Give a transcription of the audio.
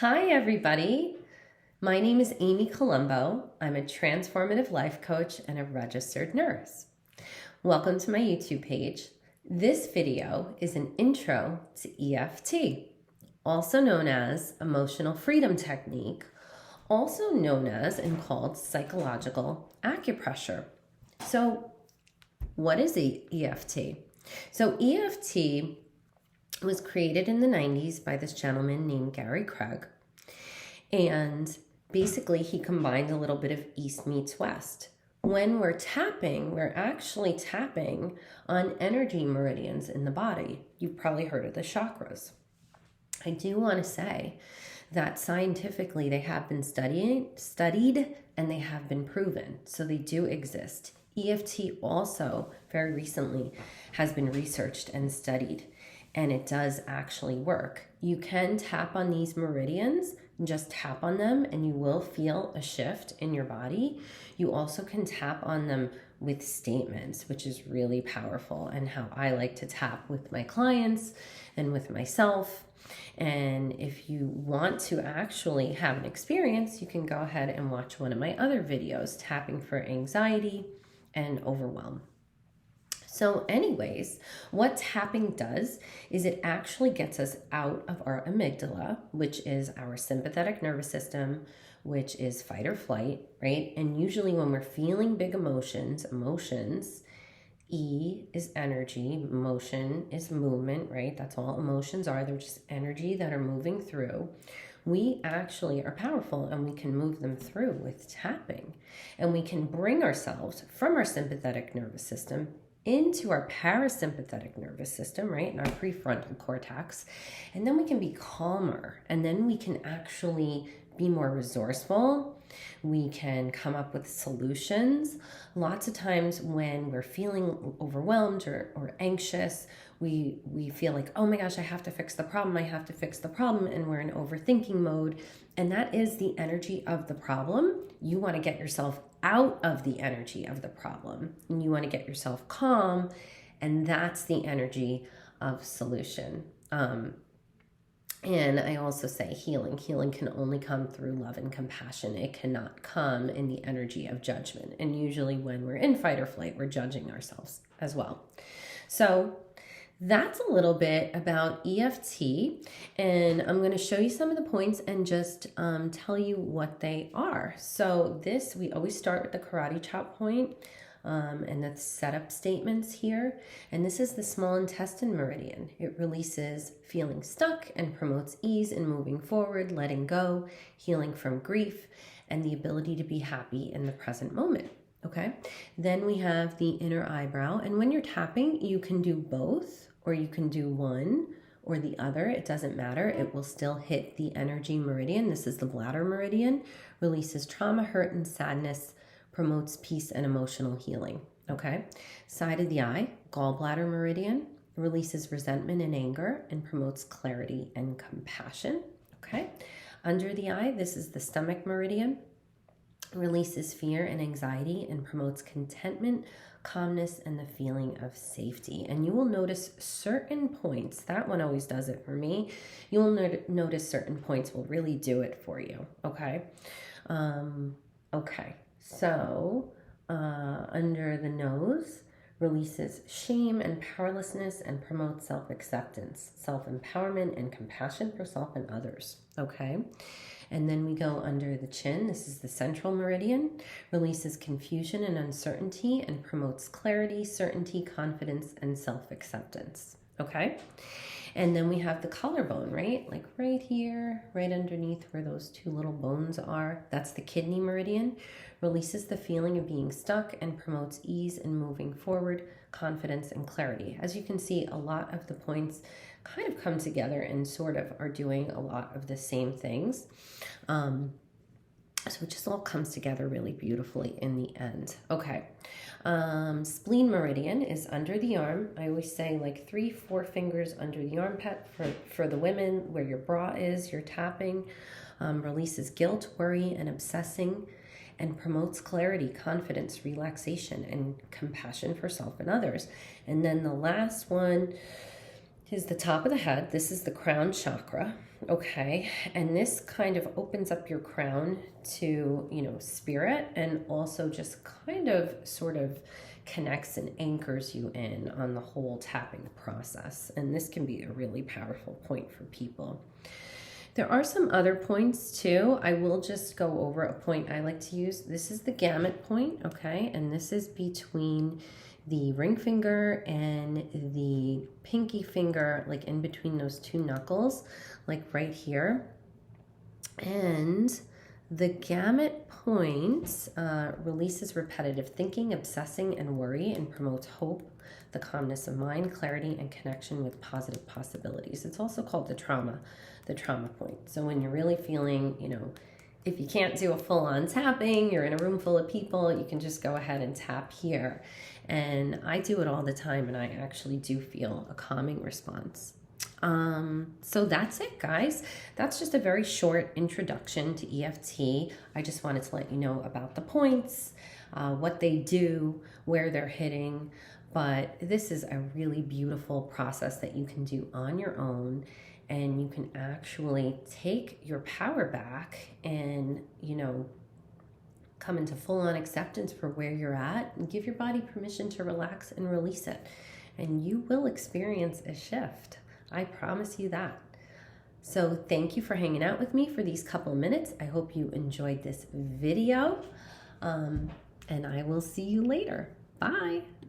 Hi, everybody. My name is Amy Colombo. I'm a transformative life coach and a registered nurse. Welcome to my YouTube page. This video is an intro to EFT, also known as Emotional Freedom Technique, also known as and called psychological acupressure. So, what is EFT? So, EFT was created in the 90s by this gentleman named Gary Craig. And basically, he combined a little bit of East meets West. When we're tapping, we're actually tapping on energy meridians in the body. You've probably heard of the chakras. I do want to say that scientifically they have been studied and they have been proven. So they do exist. EFT also very recently has been researched and studied, and it does actually work. You can tap on these meridians, just tap on them, and you will feel a shift in your body. You also can tap on them with statements, which is really powerful, and how I like to tap with my clients and with myself. And if you want to actually have an experience, you can go ahead and watch one of my other videos, Tapping for Anxiety and Overwhelm. So anyways, what tapping does is it actually gets us out of our amygdala, which is our sympathetic nervous system, which is fight or flight, right? And usually when we're feeling big emotions, E is energy, motion is movement, right? That's all emotions are. They're just energy that are moving through. We actually are powerful and we can move them through with tapping. And we can bring ourselves from our sympathetic nervous system into our parasympathetic nervous system, right, in our prefrontal cortex, and then we can be calmer, and then we can actually be more resourceful. We can come up with solutions. Lots of times when we're feeling overwhelmed or anxious, we feel like, oh my gosh, I have to fix the problem, and we're in overthinking mode, and that is the energy of the problem. You want to get yourself out of the energy of the problem, and you want to get yourself calm, and that's the energy of solution. And I also say healing. Healing can only come through love and compassion. It cannot come in the energy of judgment. And usually when we're in fight or flight, we're judging ourselves as well. So that's a little bit about EFT, and I'm going to show you some of the points and just tell you what they are. So we always start with the karate chop point and the setup statements here. And this is the small intestine meridian. It releases feeling stuck and promotes ease in moving forward, letting go, healing from grief, and the ability to be happy in the present moment. Okay, then we have the inner eyebrow, and when you're tapping, you can do both, or you can do one or the other. It doesn't matter. It will still hit the energy meridian. This is the bladder meridian, releases trauma, hurt, and sadness, promotes peace and emotional healing. Okay, side of the eye, gallbladder meridian, releases resentment and anger and promotes clarity and compassion. Okay, under the eye, this is the stomach meridian, releases fear and anxiety and promotes contentment, calmness, and the feeling of safety. And you will notice certain points, that one always does it for me. You will notice certain points will really do it for you. Okay. So under the nose, releases shame and powerlessness and promotes self-acceptance, self-empowerment, and compassion for self and others. Okay. And then we go under the chin. This is the central meridian, releases confusion and uncertainty and promotes clarity, certainty, confidence, and self-acceptance. Okay. And then we have the collarbone, right? Like right here, right underneath where those two little bones are. That's the kidney meridian, releases the feeling of being stuck and promotes ease in moving forward, confidence, and clarity. As you can see, a lot of the points kind of come together and sort of are doing a lot of the same things. So it just all comes together really beautifully in the end. Okay. Spleen meridian is under the arm. I always say like 3-4 fingers under the armpit for the women, where your bra is, you're tapping. Releases guilt, worry, and obsessing, and promotes clarity, confidence, relaxation, and compassion for self and others. And then the last one is the top of the head. This is the crown chakra, okay? And this kind of opens up your crown to, you know, spirit, and also just kind of sort of connects and anchors you in on the whole tapping process. And this can be a really powerful point for people. There are some other points too. I will just go over a point I like to use. This is the gamut point, okay? And this is between the ring finger and the pinky finger, like in between those two knuckles, like right here. And the gamut point releases repetitive thinking, obsessing, and worry, and promotes hope, the calmness of mind, clarity, and connection with positive possibilities. It's also called the trauma point. So when you're really feeling, you know, if you can't do a full-on tapping, you're in a room full of people, you can just go ahead and tap here. And I do it all the time, and I actually do feel a calming response. So that's it, guys. That's just a very short introduction to EFT. I just wanted to let you know about the points, what they do, where they're hitting. But this is a really beautiful process that you can do on your own. And you can actually take your power back and, you know, come into full-on acceptance for where you're at, and give your body permission to relax and release it. And you will experience a shift. I promise you that. So thank you for hanging out with me for these couple minutes. I hope you enjoyed this video. And I will see you later. Bye.